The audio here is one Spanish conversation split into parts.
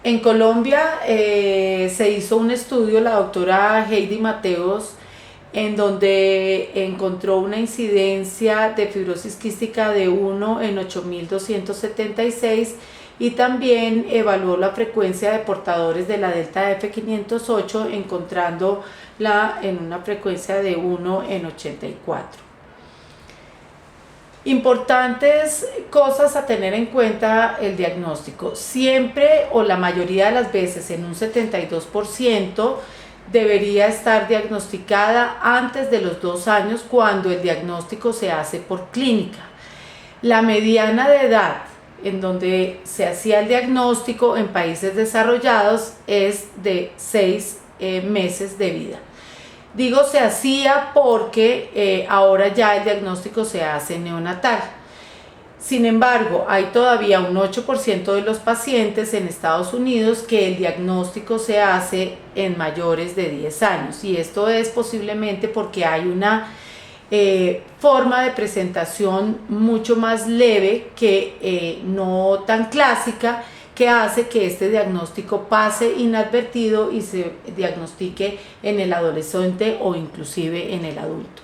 En Colombia se hizo un estudio, la doctora Heidi Mateos, en donde encontró una incidencia de fibrosis quística de 1 en 8.276 y también evaluó la frecuencia de portadores de la delta F508, encontrándola en una frecuencia de 1 en 84. Importantes cosas a tener en cuenta el diagnóstico. Siempre o la mayoría de las veces, en un 72%, debería estar diagnosticada antes de los 2 años cuando el diagnóstico se hace por clínica. La mediana de edad en donde se hacía el diagnóstico en países desarrollados es de 6 meses de vida. Digo se hacía porque ahora ya el diagnóstico se hace neonatal. Sin embargo, hay todavía un 8% de los pacientes en Estados Unidos que el diagnóstico se hace en mayores de 10 años, y esto es posiblemente porque hay una forma de presentación mucho más leve que no tan clásica, que hace que este diagnóstico pase inadvertido y se diagnostique en el adolescente o inclusive en el adulto.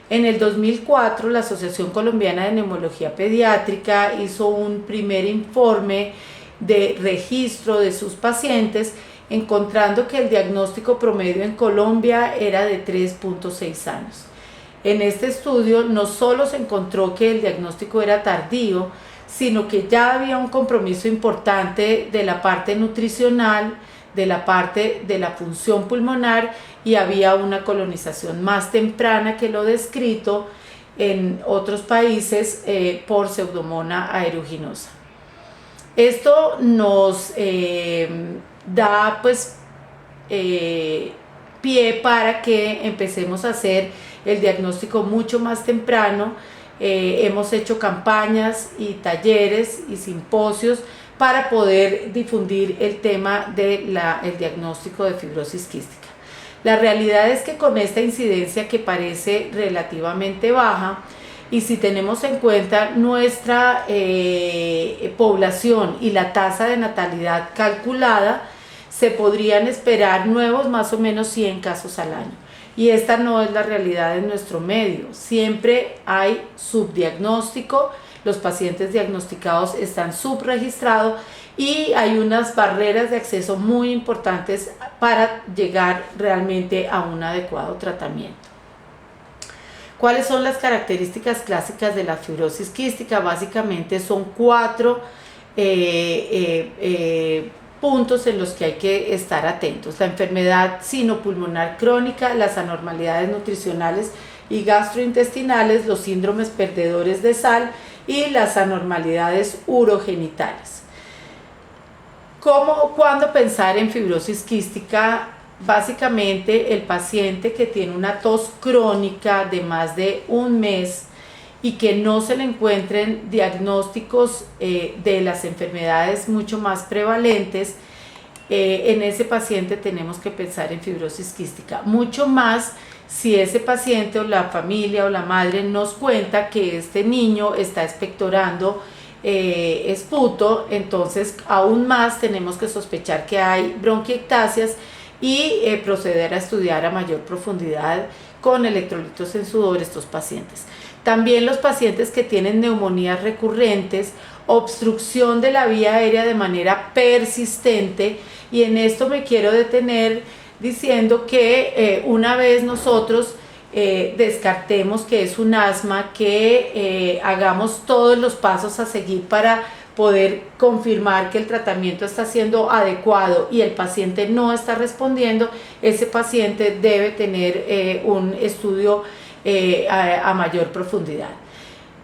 En el 2004, la Asociación Colombiana de Neumología Pediátrica hizo un primer informe de registro de sus pacientes, encontrando que el diagnóstico promedio en Colombia era de 3.6 años. En este estudio no solo se encontró que el diagnóstico era tardío, sino que ya había un compromiso importante de la parte nutricional, de la parte de la función pulmonar, y había una colonización más temprana que lo descrito en otros países por Pseudomonas aeruginosa. Esto nos da pues pie para que empecemos a hacer el diagnóstico mucho más temprano. Hemos hecho campañas y talleres y simposios para poder difundir el tema del diagnóstico de fibrosis quística. La realidad es que con esta incidencia, que parece relativamente baja, y si tenemos en cuenta nuestra población y la tasa de natalidad calculada, se podrían esperar nuevos más o menos 100 casos al año. Y esta no es la realidad en nuestro medio. Siempre hay subdiagnóstico, los pacientes diagnosticados están subregistrados y hay unas barreras de acceso muy importantes para llegar realmente a un adecuado tratamiento. ¿Cuáles son las características clásicas de la fibrosis quística? Básicamente son 4 puntos en los que hay que estar atentos: la enfermedad sinopulmonar crónica, las anormalidades nutricionales y gastrointestinales, los síndromes perdedores de sal y las anormalidades urogenitales. ¿Cuándo pensar en fibrosis quística? Básicamente el paciente que tiene una tos crónica de más de un mes y que no se le encuentren diagnósticos de las enfermedades mucho más prevalentes, en ese paciente tenemos que pensar en fibrosis quística. Mucho más si ese paciente o la familia o la madre nos cuenta que este niño está expectorando esputo, entonces aún más tenemos que sospechar que hay bronquiectasias y proceder a estudiar a mayor profundidad con electrolitos en sudor estos pacientes. También los pacientes que tienen neumonías recurrentes, obstrucción de la vía aérea de manera persistente, y en esto me quiero detener diciendo que una vez nosotros descartemos que es un asma, que hagamos todos los pasos a seguir para poder confirmar que el tratamiento está siendo adecuado y el paciente no está respondiendo, ese paciente debe tener un estudio a mayor profundidad.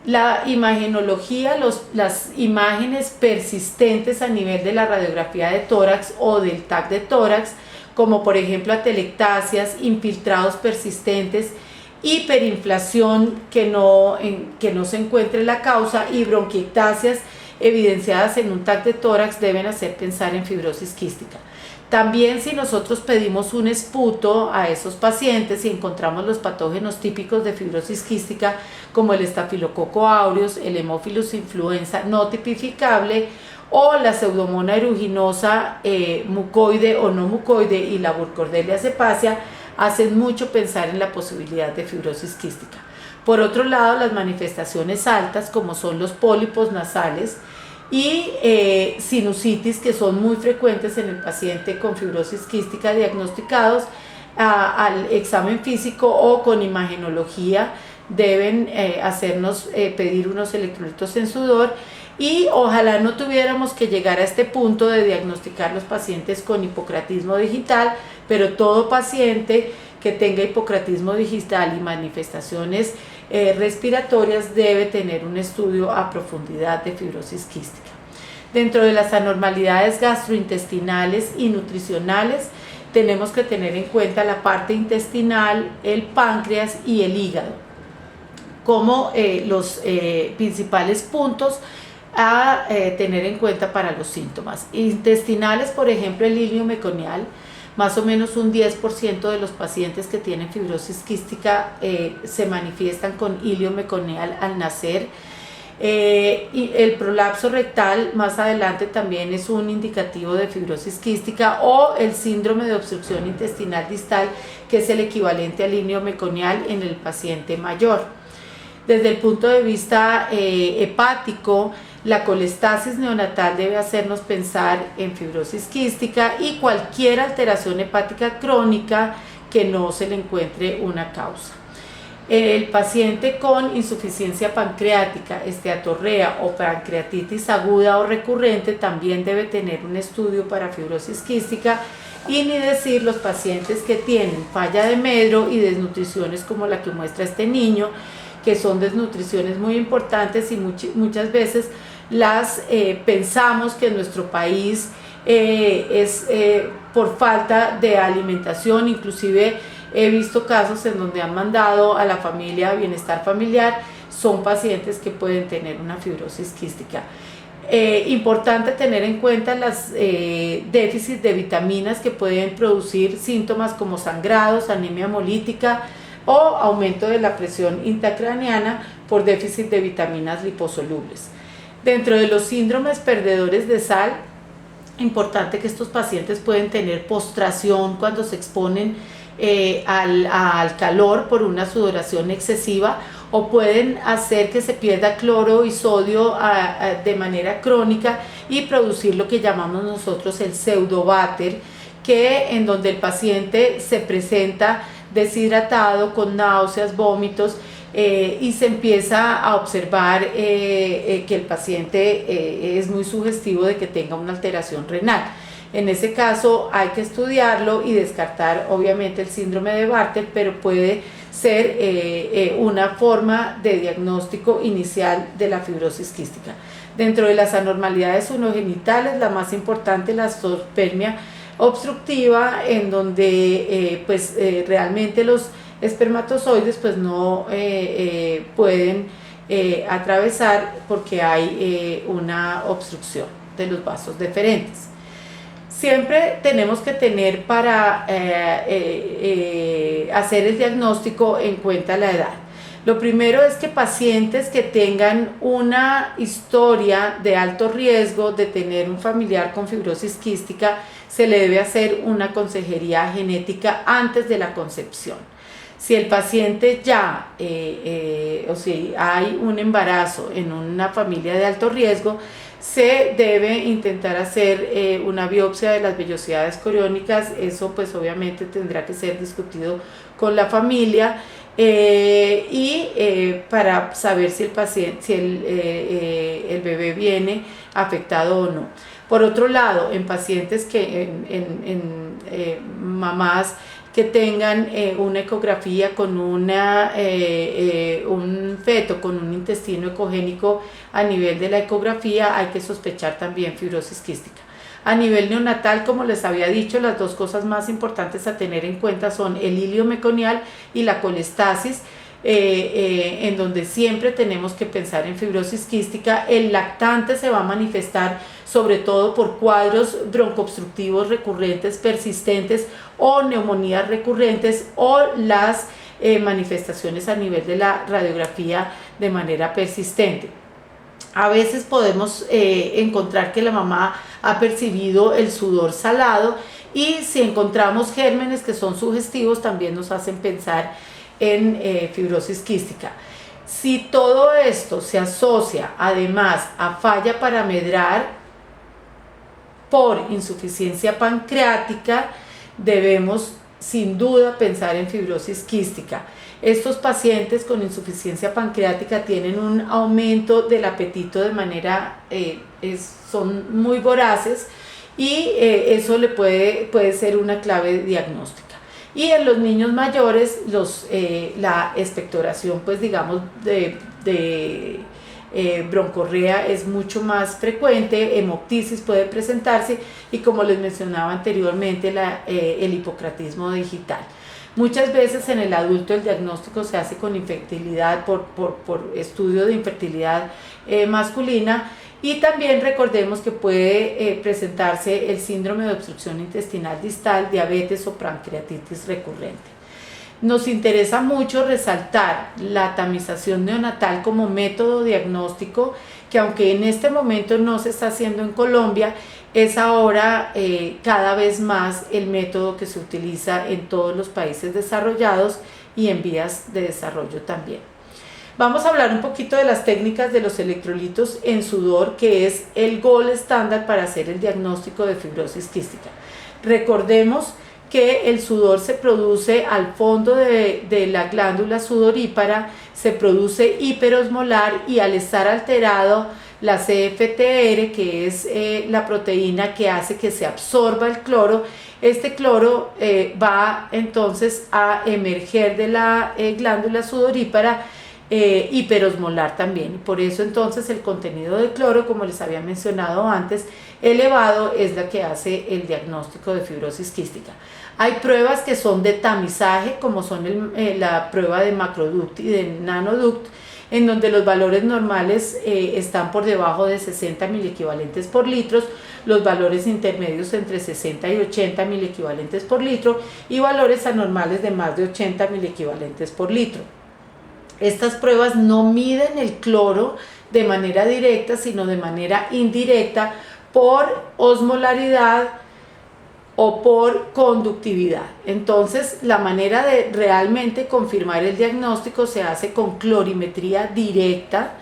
La imagenología, las imágenes persistentes a nivel de la radiografía de tórax o del TAC de tórax, como por ejemplo atelectasias, infiltrados persistentes, hiperinflación que no se encuentre la causa, y bronquiectasias evidenciadas en un TAC de tórax deben hacer pensar en fibrosis quística. También, si nosotros pedimos un esputo a esos pacientes y encontramos los patógenos típicos de fibrosis quística como el estafilococo aureus, el Haemophilus influenza no tipificable o la Pseudomonas aeruginosa mucoide o no mucoide y la Burkholderia cepacia hacen mucho pensar en la posibilidad de fibrosis quística. Por otro lado, las manifestaciones altas, como son los pólipos nasales y sinusitis, que son muy frecuentes en el paciente con fibrosis quística diagnosticados al examen físico o con imagenología, deben hacernos pedir unos electrolitos en sudor, y ojalá no tuviéramos que llegar a este punto de diagnosticar los pacientes con hipocratismo digital, pero todo paciente que tenga hipocratismo digital y manifestaciones respiratorias debe tener un estudio a profundidad de fibrosis quística. Dentro de las anormalidades gastrointestinales y nutricionales tenemos que tener en cuenta la parte intestinal, el páncreas y el hígado como los principales puntos a tener en cuenta para los síntomas. Intestinales, por ejemplo, el ilio meconial. Más o menos un 10% de los pacientes que tienen fibrosis quística se manifiestan con ilio meconial al nacer. Y el prolapso rectal más adelante también es un indicativo de fibrosis quística, o el síndrome de obstrucción intestinal distal, que es el equivalente al ilio meconial en el paciente mayor. Desde el punto de vista hepático, la colestasis neonatal debe hacernos pensar en fibrosis quística y cualquier alteración hepática crónica que no se le encuentre una causa. El paciente con insuficiencia pancreática, esteatorrea o pancreatitis aguda o recurrente también debe tener un estudio para fibrosis quística, y ni decir los pacientes que tienen falla de medro y desnutriciones como la que muestra este niño, que son desnutriciones muy importantes y muchas veces las pensamos que en nuestro país es por falta de alimentación. Inclusive he visto casos en donde han mandado a la familia a bienestar familiar, son pacientes que pueden tener una fibrosis quística. Importante tener en cuenta las déficits de vitaminas que pueden producir síntomas como sangrados, anemia hemolítica o aumento de la presión intracraneana por déficit de vitaminas liposolubles. Dentro de los síndromes perdedores de sal, importante que estos pacientes pueden tener postración cuando se exponen al calor por una sudoración excesiva, o pueden hacer que se pierda cloro y sodio de manera crónica y producir lo que llamamos nosotros el pseudováter, en donde el paciente se presenta deshidratado, con náuseas, vómitos, y se empieza a observar que el paciente es muy sugestivo de que tenga una alteración renal. En ese caso hay que estudiarlo y descartar obviamente el síndrome de Bartter, pero puede ser una forma de diagnóstico inicial de la fibrosis quística. Dentro de las anormalidades urogenitales, la más importante es la zoospermia obstructiva, en donde realmente los espermatozoides pues no pueden atravesar porque hay una obstrucción de los vasos deferentes. Siempre tenemos que tener para hacer el diagnóstico en cuenta la edad. Lo primero es que pacientes que tengan una historia de alto riesgo de tener un familiar con fibrosis quística, se le debe hacer una consejería genética antes de la concepción. Si el paciente ya, o si hay un embarazo en una familia de alto riesgo, se debe intentar hacer una biopsia de las vellosidades coriónicas. Eso pues obviamente tendrá que ser discutido con la familia para saber si el bebé viene afectado o no. Por otro lado, en pacientes mamás que tengan una ecografía con un feto con un intestino ecogénico a nivel de la ecografía, hay que sospechar también fibrosis quística. A nivel neonatal, como les había dicho, las dos cosas más importantes a tener en cuenta son el ilio meconial y la colestasis, en donde siempre tenemos que pensar en fibrosis quística. El lactante se va a manifestar sobre todo por cuadros broncoobstructivos recurrentes, persistentes, o neumonías recurrentes, o las manifestaciones a nivel de la radiografía de manera persistente. A veces podemos encontrar que la mamá ha percibido el sudor salado, y si encontramos gérmenes que son sugestivos también nos hacen pensar en fibrosis quística. Si todo esto se asocia además a falla para medrar por insuficiencia pancreática, debemos sin duda pensar en fibrosis quística. Estos pacientes con insuficiencia pancreática tienen un aumento del apetito de manera, son muy voraces, y eso le puede ser una clave diagnóstica. Y en los niños mayores la expectoración, pues digamos, de broncorrea es mucho más frecuente, hemoptisis puede presentarse, y como les mencionaba anteriormente, el hipocratismo digital. Muchas veces en el adulto el diagnóstico se hace con infertilidad por estudio de infertilidad masculina, y también recordemos que puede presentarse el síndrome de obstrucción intestinal distal, diabetes o pancreatitis recurrente. Nos interesa mucho resaltar la tamización neonatal como método diagnóstico, que aunque en este momento no se está haciendo en Colombia, es ahora cada vez más el método que se utiliza en todos los países desarrollados y en vías de desarrollo también. Vamos a hablar un poquito de las técnicas de los electrolitos en sudor, que es el gold estándar para hacer el diagnóstico de fibrosis quística. Recordemos que el sudor se produce al fondo de la glándula sudorípara, se produce hiperosmolar, y al estar alterado la CFTR, que es la proteína que hace que se absorba el cloro, este cloro va entonces a emerger de la glándula sudorípara hiperosmolar también. Por eso entonces el contenido de cloro, como les había mencionado antes, elevado, es la que hace el diagnóstico de fibrosis quística. Hay pruebas que son de tamizaje, como son la prueba de Macroduct y de Nanoduct, en donde los valores normales están por debajo de 60 miliequivalentes por litro, los valores intermedios entre 60 y 80 miliequivalentes por litro, y valores anormales de más de 80 miliequivalentes por litro. Estas pruebas no miden el cloro de manera directa, sino de manera indirecta por osmolaridad o por conductividad. Entonces, la manera de realmente confirmar el diagnóstico se hace con clorimetría directa.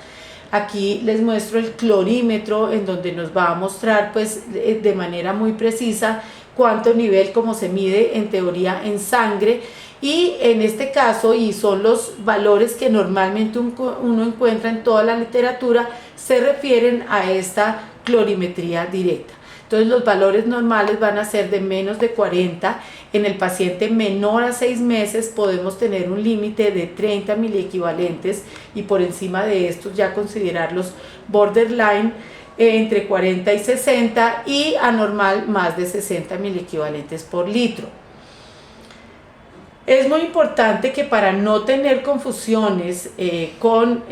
Aquí les muestro el clorímetro, en donde nos va a mostrar pues de manera muy precisa cuánto nivel, como se mide en teoría en sangre, y en este caso, y son los valores que normalmente uno encuentra en toda la literatura, se refieren a esta clorimetría directa. Entonces los valores normales van a ser de menos de 40, en el paciente menor a 6 meses podemos tener un límite de 30 miliequivalentes, y por encima de estos ya considerarlos borderline, entre 40 y 60, y anormal más de 60 miliequivalentes por litro. Es muy importante que, para no tener confusiones con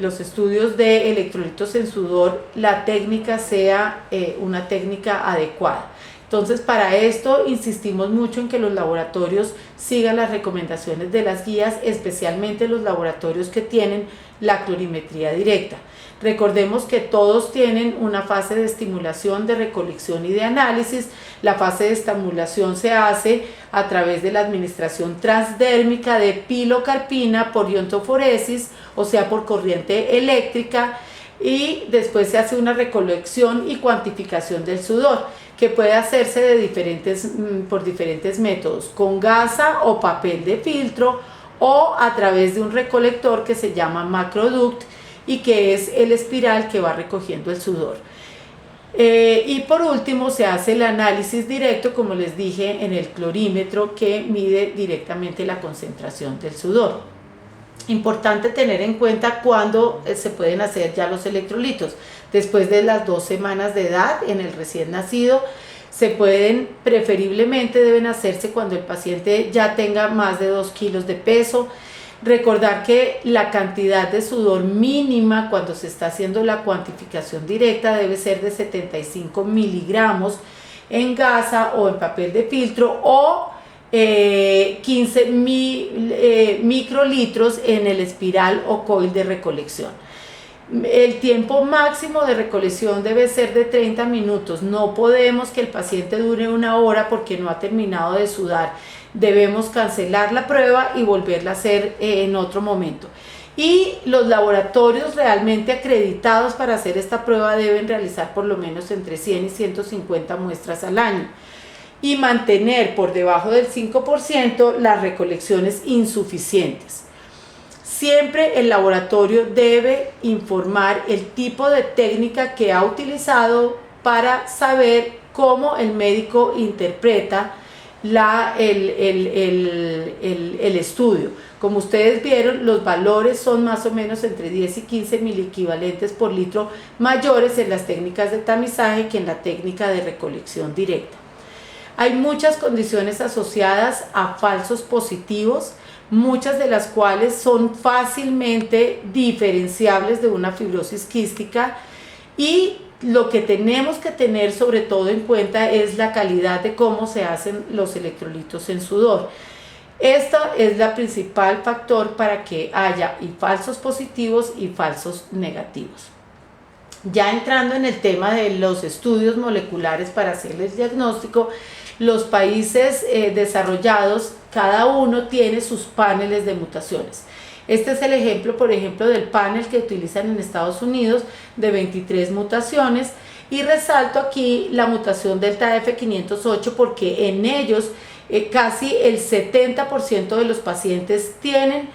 los estudios de electrolitos en sudor, la técnica sea una técnica adecuada. Entonces, para esto insistimos mucho en que los laboratorios sigan las recomendaciones de las guías, especialmente los laboratorios que tienen la clorimetría directa. Recordemos que todos tienen una fase de estimulación, de recolección y de análisis. La fase de estimulación se hace a través de la administración transdérmica de pilocarpina por iontoforesis, o sea, por corriente eléctrica, y después se hace una recolección y cuantificación del sudor, que puede hacerse por diferentes métodos, con gasa o papel de filtro, o a través de un recolector que se llama Macroduct, y que es el espiral que va recogiendo el sudor. Y por último se hace el análisis directo, como les dije, en el clorímetro, que mide directamente la concentración del sudor. Importante tener en cuenta cuándo se pueden hacer ya los electrolitos. Después de las 2 semanas de edad en el recién nacido, preferiblemente deben hacerse cuando el paciente ya tenga más de 2 kilos de peso. Recordar que la cantidad de sudor mínima cuando se está haciendo la cuantificación directa debe ser de 75 miligramos en gasa o en papel de filtro, o 15 microlitros en el espiral o coil de recolección. El tiempo máximo de recolección debe ser de 30 minutos. No podemos que el paciente dure 1 hora porque no ha terminado de sudar. Debemos cancelar la prueba y volverla a hacer en otro momento. Y los laboratorios realmente acreditados para hacer esta prueba deben realizar por lo menos entre 100 y 150 muestras al año. Y mantener por debajo del 5% las recolecciones insuficientes. Siempre el laboratorio debe informar el tipo de técnica que ha utilizado para saber cómo el médico interpreta el estudio. Como ustedes vieron, los valores son más o menos entre 10 y 15 miliequivalentes por litro mayores en las técnicas de tamizaje que en la técnica de recolección directa. Hay muchas condiciones asociadas a falsos positivos, muchas de las cuales son fácilmente diferenciables de una fibrosis quística, y lo que tenemos que tener sobre todo en cuenta es la calidad de cómo se hacen los electrolitos en sudor. Esto es la principal factor para que haya y falsos positivos y falsos negativos. Ya entrando en el tema de los estudios moleculares para hacerles diagnóstico, los países desarrollados, cada uno tiene sus paneles de mutaciones. Este es el ejemplo, por ejemplo, del panel que utilizan en Estados Unidos de 23 mutaciones, y resalto aquí la mutación delta F508 porque en ellos casi el 70% de los pacientes tienen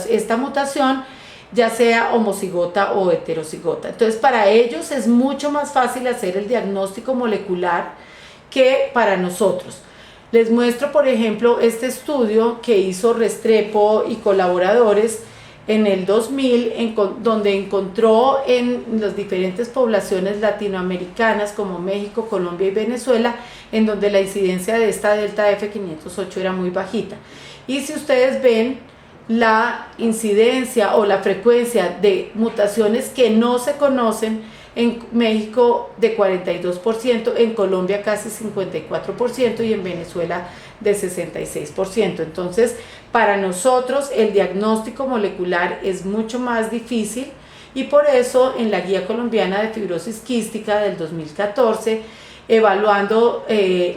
esta mutación, ya sea homocigota o heterocigota. Entonces, para ellos es mucho más fácil hacer el diagnóstico molecular que para nosotros. Les muestro, por ejemplo, este estudio que hizo Restrepo y colaboradores en el 2000, donde encontró en las diferentes poblaciones latinoamericanas como México, Colombia y Venezuela, en donde la incidencia de esta delta F508 era muy bajita. Y si ustedes ven, la incidencia o la frecuencia de mutaciones que no se conocen en México de 42%, en Colombia casi 54% y en Venezuela de 66%. Entonces, para nosotros el diagnóstico molecular es mucho más difícil, y por eso en la Guía Colombiana de Fibrosis Quística del 2014, evaluando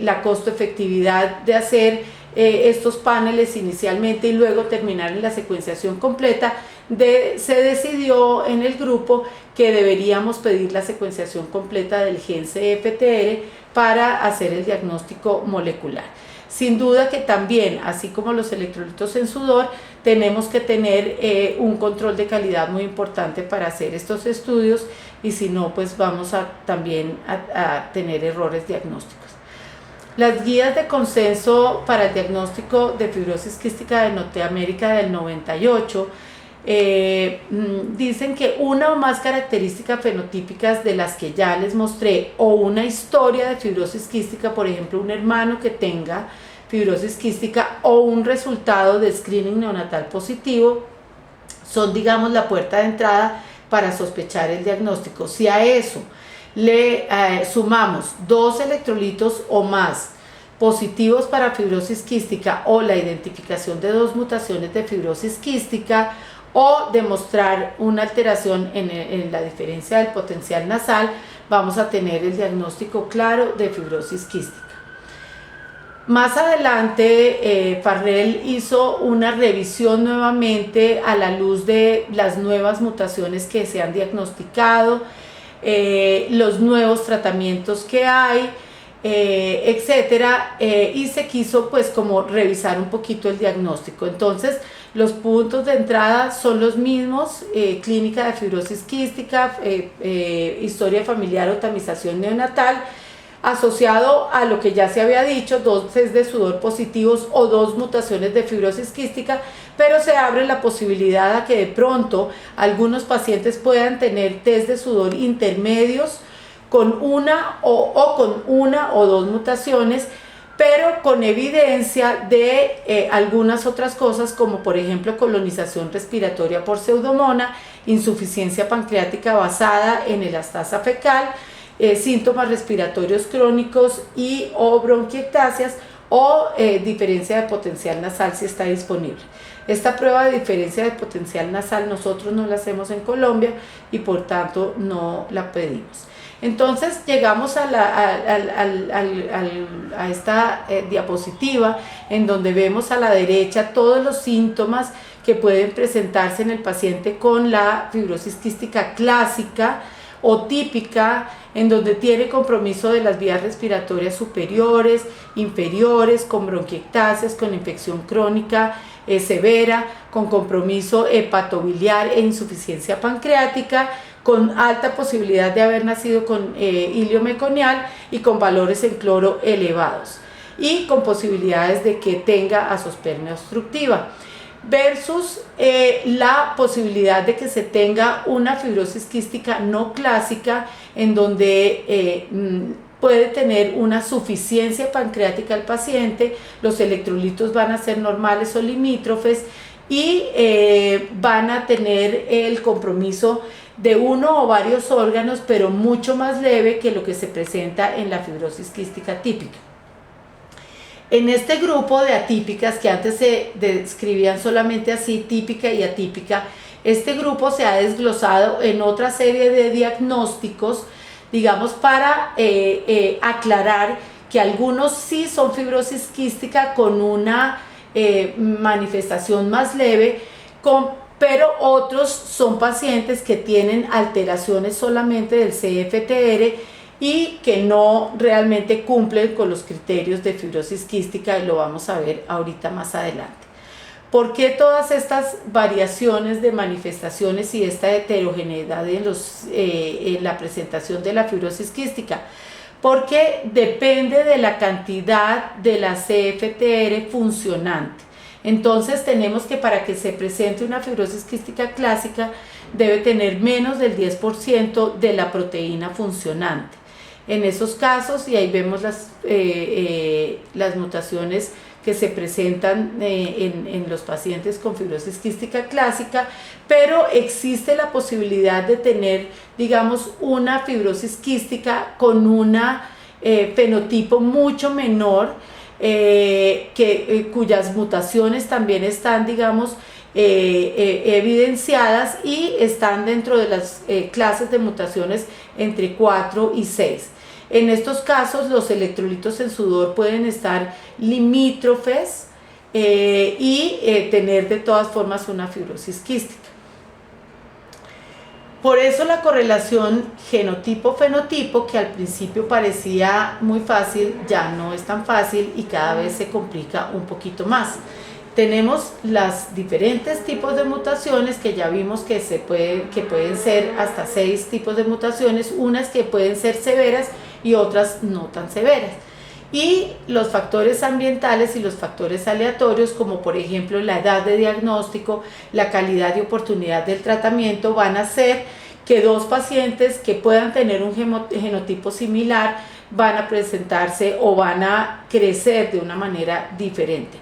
la costo-efectividad de hacer estos paneles inicialmente y luego terminar en la secuenciación completa, se decidió en el grupo que deberíamos pedir la secuenciación completa del gen CFTR para hacer el diagnóstico molecular. Sin duda que también, así como los electrolitos en sudor, tenemos que tener un control de calidad muy importante para hacer estos estudios, y si no, pues vamos también a tener errores diagnósticos. Las guías de consenso para el diagnóstico de fibrosis quística de Norteamérica del 98 dicen que una o más características fenotípicas de las que ya les mostré, o una historia de fibrosis quística, por ejemplo un hermano que tenga fibrosis quística o un resultado de screening neonatal positivo, son, digamos, la puerta de entrada para sospechar el diagnóstico. Si a eso le sumamos 2 electrolitos o más positivos para fibrosis quística, o la identificación de 2 mutaciones de fibrosis quística, o demostrar una alteración en la diferencia del potencial nasal, vamos a tener el diagnóstico claro de fibrosis quística. Más adelante, Farrell hizo una revisión nuevamente a la luz de las nuevas mutaciones que se han diagnosticado, los nuevos tratamientos que hay, etcétera, y se quiso pues como revisar un poquito el diagnóstico. Entonces, los puntos de entrada son los mismos: clínica de fibrosis quística, historia familiar o tamización neonatal, asociado a lo que ya se había dicho, 2 test de sudor positivos o 2 mutaciones de fibrosis quística, pero se abre la posibilidad a que de pronto algunos pacientes puedan tener test de sudor intermedios con una o 2 mutaciones, pero con evidencia de algunas otras cosas, como por ejemplo colonización respiratoria por pseudomonas, insuficiencia pancreática basada en elastasa fecal, síntomas respiratorios crónicos o bronquiectasias, o diferencia de potencial nasal si está disponible. Esta prueba de diferencia de potencial nasal nosotros no la hacemos en Colombia y por tanto no la pedimos. Entonces llegamos a esta diapositiva en donde vemos a la derecha todos los síntomas que pueden presentarse en el paciente con la fibrosis quística clásica o típica, en donde tiene compromiso de las vías respiratorias superiores, inferiores, con bronquiectasias, con infección crónica severa, con compromiso hepatobiliar e insuficiencia pancreática, con alta posibilidad de haber nacido con hilio meconial y con valores en cloro elevados, y con posibilidades de que tenga azoospermia obstructiva, versus la posibilidad de que se tenga una fibrosis quística no clásica, en donde puede tener una suficiencia pancreática al paciente, los electrolitos van a ser normales o limítrofes y van a tener el compromiso de uno o varios órganos, pero mucho más leve que lo que se presenta en la fibrosis quística típica. En este grupo de atípicas, que antes se describían solamente así, típica y atípica, este grupo se ha desglosado en otra serie de diagnósticos, digamos, para aclarar que algunos sí son fibrosis quística con una manifestación más leve, pero otros son pacientes que tienen alteraciones solamente del CFTR y que no realmente cumplen con los criterios de fibrosis quística, y lo vamos a ver ahorita más adelante. ¿Por qué todas estas variaciones de manifestaciones y esta heterogeneidad en la presentación de la fibrosis quística? Porque depende de la cantidad de la CFTR funcionante. Entonces tenemos que, para que se presente una fibrosis quística clásica, debe tener menos del 10% de la proteína funcionante. En esos casos, y ahí vemos las mutaciones que se presentan en los pacientes con fibrosis quística clásica, pero existe la posibilidad de tener, digamos, una fibrosis quística con un fenotipo mucho menor, cuyas mutaciones también están, digamos, evidenciadas y están dentro de las clases de mutaciones entre 4 y 6. En estos casos, los electrolitos en sudor pueden estar limítrofes y tener de todas formas una fibrosis quística. Por eso la correlación genotipo-fenotipo, que al principio parecía muy fácil, ya no es tan fácil y cada vez se complica un poquito más. Tenemos los diferentes tipos de mutaciones que ya vimos que pueden ser hasta 6 tipos de mutaciones, unas que pueden ser severas y otras no tan severas. Y los factores ambientales y los factores aleatorios, como por ejemplo la edad de diagnóstico, la calidad y oportunidad del tratamiento, van a hacer que dos pacientes que puedan tener un genotipo similar van a presentarse o van a crecer de una manera diferente.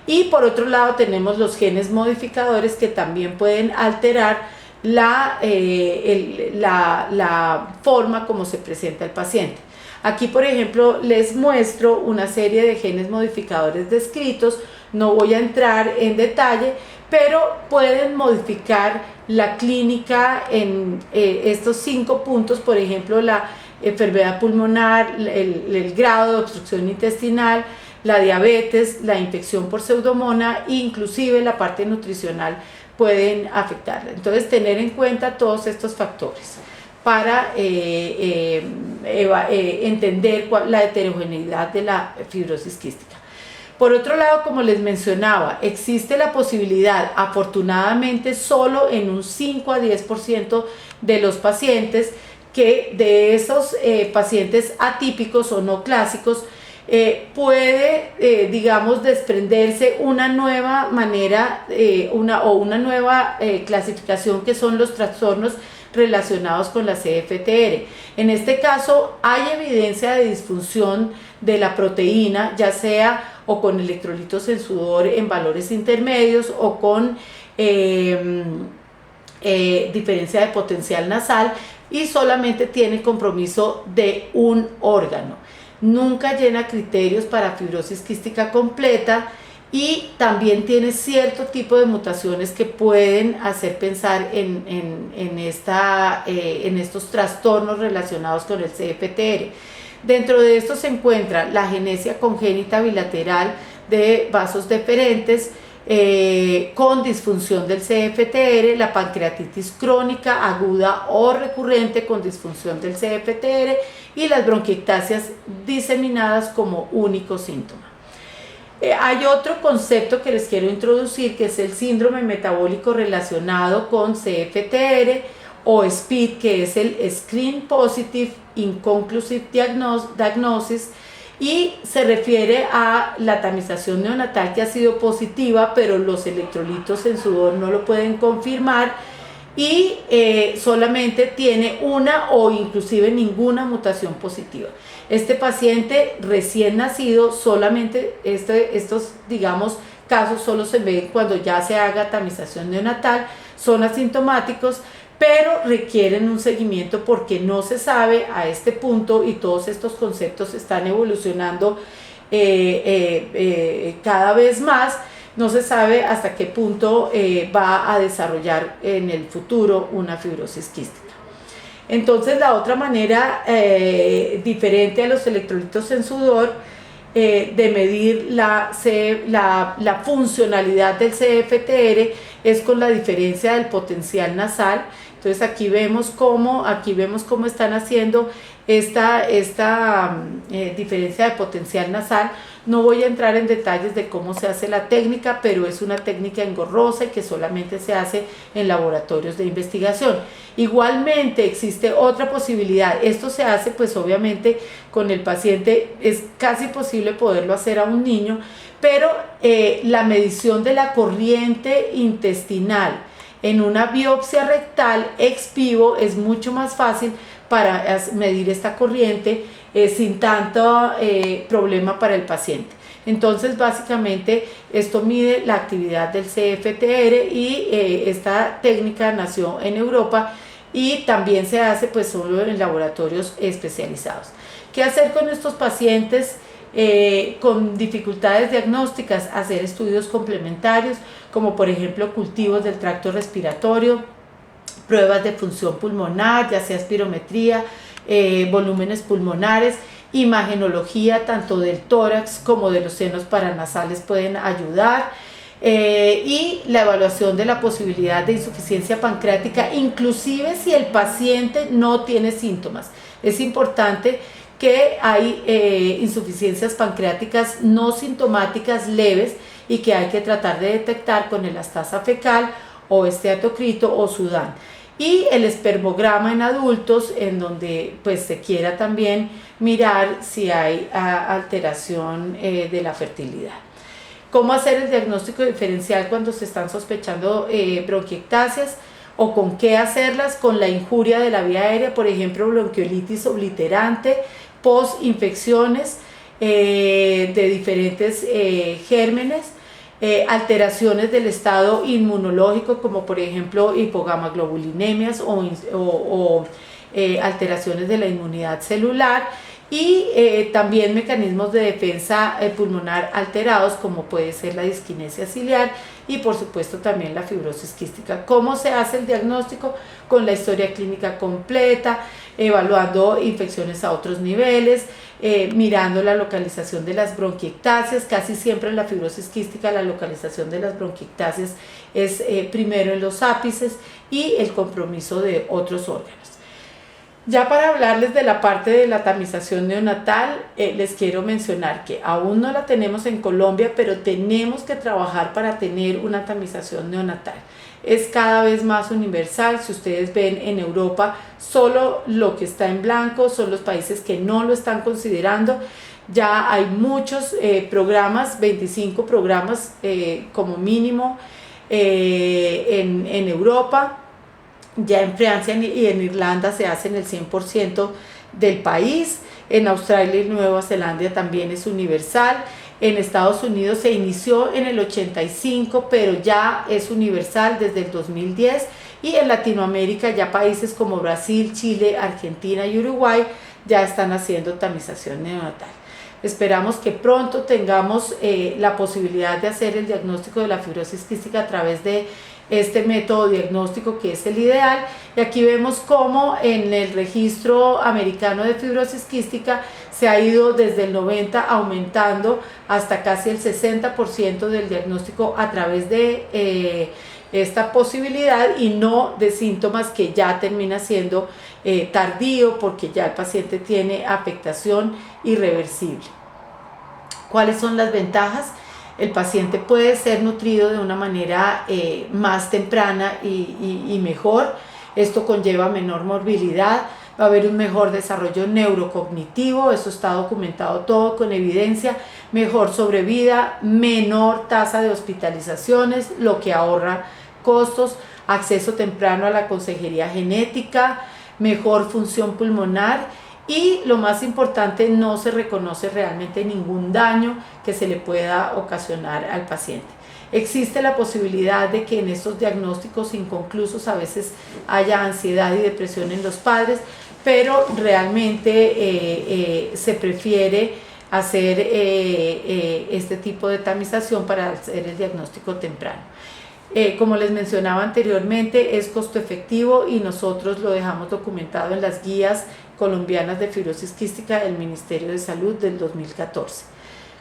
Y por otro lado tenemos los genes modificadores, que también pueden alterar la forma como se presenta el paciente. Aquí, por ejemplo, les muestro una serie de genes modificadores descritos. No voy a entrar en detalle, pero pueden modificar la clínica en estos 5 puntos. Por ejemplo, la enfermedad pulmonar, el grado de obstrucción intestinal, la diabetes, la infección por pseudomonas e inclusive la parte nutricional pueden afectarla. Entonces, tener en cuenta todos estos factores para entender la heterogeneidad de la fibrosis quística. Por otro lado, como les mencionaba, existe la posibilidad, afortunadamente solo en un 5 a 10% de los pacientes, que de esos pacientes atípicos o no clásicos, puede, digamos, desprenderse una nueva manera, una nueva clasificación, que son los trastornos relacionados con la CFTR. En este caso hay evidencia de disfunción de la proteína, ya sea o con electrolitos en sudor en valores intermedios o con diferencia de potencial nasal, y solamente tiene compromiso de un órgano. Nunca llena criterios para fibrosis quística completa y también tiene cierto tipo de mutaciones que pueden hacer pensar en estos trastornos relacionados con el CFTR. Dentro de esto se encuentra la agenesia congénita bilateral de vasos deferentes con disfunción del CFTR, la pancreatitis crónica aguda o recurrente con disfunción del CFTR y las bronquiectasias diseminadas como único síntoma. Hay otro concepto que les quiero introducir, que es el síndrome metabólico relacionado con CFTR o SPID, que es el Screen Positive Inconclusive Diagnosis, y se refiere a la tamización neonatal que ha sido positiva, pero los electrolitos en sudor no lo pueden confirmar y solamente tiene una o inclusive ninguna mutación positiva. Este paciente recién nacido, solamente estos digamos casos solo se ven cuando ya se haga tamización neonatal, son asintomáticos, pero requieren un seguimiento porque no se sabe a este punto, y todos estos conceptos están evolucionando cada vez más. No se sabe hasta qué punto va a desarrollar en el futuro una fibrosis quística. Entonces, la otra manera diferente a los electrolitos en sudor de medir la funcionalidad del CFTR es con la diferencia del potencial nasal. Entonces aquí vemos cómo están haciendo esta diferencia de potencial nasal. No voy a entrar en detalles de cómo se hace la técnica, pero es una técnica engorrosa y que solamente se hace en laboratorios de investigación. Igualmente existe otra posibilidad. Esto se hace pues obviamente con el paciente, es casi posible poderlo hacer a un niño, pero la medición de la corriente intestinal en una biopsia rectal ex vivo es mucho más fácil para medir esta corriente sin tanto problema para el paciente. Entonces, básicamente, esto mide la actividad del CFTR y esta técnica nació en Europa y también se hace pues solo en laboratorios especializados. ¿Qué hacer con estos pacientes con dificultades diagnósticas? Hacer estudios complementarios, como por ejemplo cultivos del tracto respiratorio, pruebas de función pulmonar, ya sea espirometría, volúmenes pulmonares, imagenología tanto del tórax como de los senos paranasales pueden ayudar, y la evaluación de la posibilidad de insuficiencia pancreática, inclusive si el paciente no tiene síntomas. Es importante que hay insuficiencias pancreáticas no sintomáticas leves y que hay que tratar de detectar con elastasa fecal o esteatocrito o Sudán. Y el espermograma en adultos, en donde pues se quiera también mirar si hay alteración de la fertilidad. ¿Cómo hacer el diagnóstico diferencial cuando se están sospechando bronquiectasias? ¿O con qué hacerlas? Con la injuria de la vía aérea, por ejemplo, bronquiolitis obliterante, post-infecciones de diferentes gérmenes, alteraciones del estado inmunológico, como por ejemplo hipogamaglobulinemias o alteraciones de la inmunidad celular, y también mecanismos de defensa pulmonar alterados, como puede ser la disquinesia ciliar y por supuesto también la fibrosis quística. ¿Cómo se hace el diagnóstico? Con la historia clínica completa, evaluando infecciones a otros niveles, mirando la localización de las bronquiectasias. Casi siempre en la fibrosis quística la localización de las bronquiectasias es primero en los ápices y el compromiso de otros órganos. Ya para hablarles de la parte de la tamización neonatal, les quiero mencionar que aún no la tenemos en Colombia, pero tenemos que trabajar para tener una tamización neonatal. Es cada vez más universal. Si ustedes ven en Europa, solo lo que está en blanco son los países que no lo están considerando. Ya hay muchos programas, 25 programas como mínimo en Europa. Ya en Francia y en Irlanda se hace en el 100% del país. En Australia y Nueva Zelanda también es universal. En Estados Unidos se inició en el 85, pero ya es universal desde el 2010. Y en Latinoamérica ya países como Brasil, Chile, Argentina y Uruguay ya están haciendo tamización neonatal. Esperamos que pronto tengamos la posibilidad de hacer el diagnóstico de la fibrosis quística a través de este método diagnóstico, que es el ideal. Y aquí vemos cómo en el registro americano de fibrosis quística se ha ido desde el 90 aumentando hasta casi el 60% del diagnóstico a través de esta posibilidad, y no de síntomas que ya termina siendo tardío, porque ya el paciente tiene afectación irreversible. ¿Cuáles son las ventajas? El paciente puede ser nutrido de una manera más temprana y mejor. Esto conlleva menor morbilidad, va a haber un mejor desarrollo neurocognitivo, eso está documentado todo con evidencia, mejor sobrevida, menor tasa de hospitalizaciones, lo que ahorra costos, acceso temprano a la consejería genética, mejor función pulmonar, y lo más importante, no se reconoce realmente ningún daño que se le pueda ocasionar al paciente. Existe la posibilidad de que en estos diagnósticos inconclusos a veces haya ansiedad y depresión en los padres, pero realmente se prefiere hacer este tipo de tamización para hacer el diagnóstico temprano. Como les mencionaba anteriormente, es costo efectivo y nosotros lo dejamos documentado en las guías colombianas de fibrosis quística del Ministerio de Salud del 2014.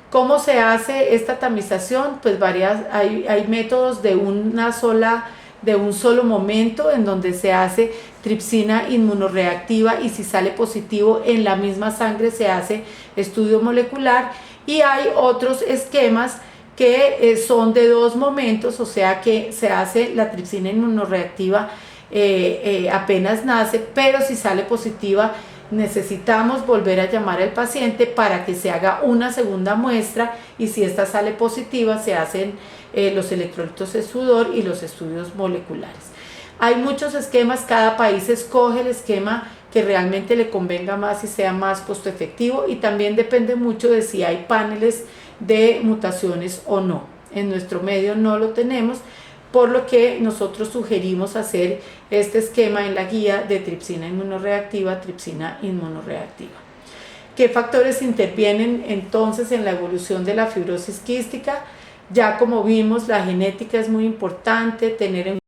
¿Cómo se hace esta tamización? Pues hay métodos de un solo momento, en donde se hace tripsina inmunoreactiva, y si sale positivo en la misma sangre se hace estudio molecular, y hay otros esquemas que son de 2 momentos, o sea que se hace la tripsina inmunoreactiva apenas nace, pero si sale positiva necesitamos volver a llamar al paciente para que se haga una segunda muestra, y si esta sale positiva se hacen los electrolitos de sudor y los estudios moleculares. Hay muchos esquemas, cada país escoge el esquema que realmente le convenga más y sea más costo efectivo, y también depende mucho de si hay paneles de mutaciones o no. En nuestro medio no lo tenemos, por lo que nosotros sugerimos hacer este esquema en la guía de tripsina inmunoreactiva, tripsina inmunoreactiva. ¿Qué factores intervienen entonces en la evolución de la fibrosis quística? Ya como vimos, la genética es muy importante, tener en